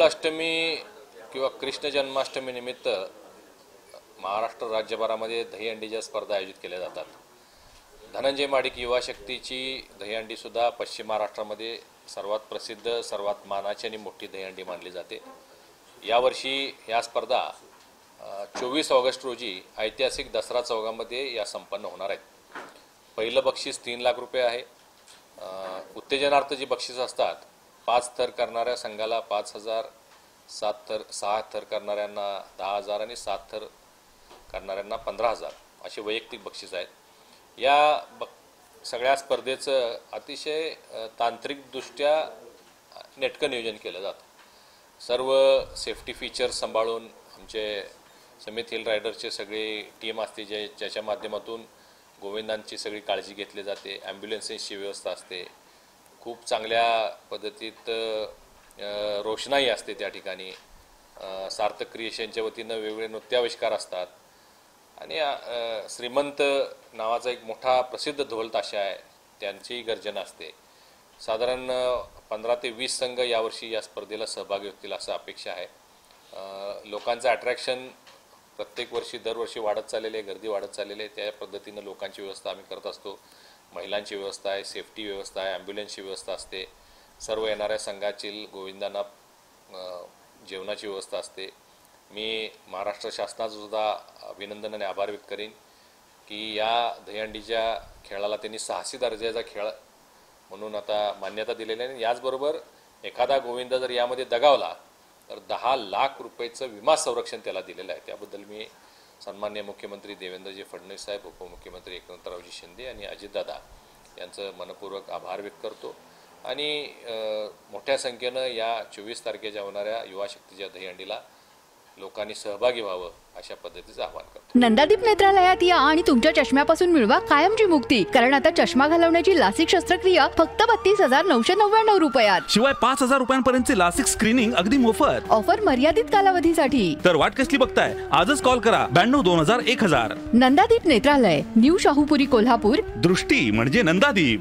गोकुळाष्टमी किंवा कृष्ण जन्माष्टमी निमित्त महाराष्ट्र राज्यभरामध्ये दहीहंडीच्या स्पर्धा आयोजित केल्या जातात. धनंजय माडिक युवा शक्तीची दहीहंडीसुद्धा पश्चिम महाराष्ट्रामध्ये सर्वात प्रसिद्ध, सर्वात मानाची आणि मोठी दहीहंडी मानली जाते. यावर्षी या स्पर्धा 24 ऑगस्ट रोजी ऐतिहासिक दसरा चौकामध्ये या संपन्न होणार आहेत. पहिलं बक्षीस 3 लाख रुपये आहे. उत्तेजनार्थ जी बक्षीस असतात, 5 थर करणाऱ्या संघाला 5,000, 6 थर करणाऱ्यांना 10,000 आणि 7 थर करणाऱ्यांना 15,000 असे वैयक्तिक बक्षीस आहेत. या सगळ्या स्पर्धेचं अतिशय तांत्रिकदृष्ट्या नेटकं नियोजन केलं जातं. सर्व सेफ्टी फीचर्स सांभाळून आमचे समित हिल रायडरचे सगळे टीम असते, ज्याच्या माध्यमातून गोविंदांची सगळी काळजी घेतली जाते. ॲम्ब्युलन्सेसची व्यवस्था असते. खूप चांगल्या पद्धतीत रोषणाई असते त्या ठिकाणी. सार्थक क्रिएशनच्या वतीनं वेगवेगळे नृत्याविष्कार असतात आणि श्रीमंत नावाचा एक मोठा प्रसिद्ध ढोल ताशा आहे, त्यांचीही गर्जना असते. साधारण 15 ते 20 संघ यावर्षी या स्पर्धेला सहभागी होतील असं अपेक्षा आहे. लोकांचं अट्रॅक्शन प्रत्येक वर्षी दरवर्षी वाढत चाललेले आहे, गर्दी वाढत चाललेली आहे. त्या पद्धतीनं लोकांची व्यवस्था आम्ही करत असतो. महिलांची व्यवस्था आहे, सेफ्टी व्यवस्था आहे, ॲम्ब्युलन्सची व्यवस्था असते. सर्व येणाऱ्या संघाची गोविंदांना जेवणाची व्यवस्था असते. मी महाराष्ट्र शासनाचं सुद्धा अभिनंदन आणि आभार व्यक्त करीन की या दहीहंडीच्या खेळाला त्यांनी साहसी दर्जाचा खेळ म्हणून आता मान्यता दिलेली आहे. याचबरोबर एखादा गोविंद जर यामध्ये दगावला तर 10 लाख रुपयेचं विमा संरक्षण त्याला दिलेलं आहे. त्याबद्दल मी सन्माननीय मुख्यमंत्री देवेंद्रजी फडणवीस साहेब, उपमुख्यमंत्री एकनाथरावजी शिंदे आणि अजितदादा यांचं मनपूर्वक आभार व्यक्त करतो. आणि मोठ्या संख्येनं या 24 तारखेच्या होणाऱ्या युवा शक्तीच्या दहीहंडीला लोकांनी सहभागी व्हावं अशा पद्धतीचं आवाहन करतो. नंदादीप नेत्रालयात या आणि तुमच्या चष्म्यापासून मिळवा कायमची मुक्ती, कारण आता चष्मा घालवण्याची लासिक शस्त्रक्रिया फक्त 32,999 रुपयात. शिवाय 5,000 रुपयांपर्यंतचे लासिक स्क्रीनिंग अगदी मोफत. ऑफर मर्यादित कालावधीसाठी. तर वाट कसली बघताय, आजच कॉल करा 92 2000 1000. नंदादीप नेत्रालय, न्यू शाहूपुरी, कोल्हापूर. दृष्टी म्हणजे नंदादीप.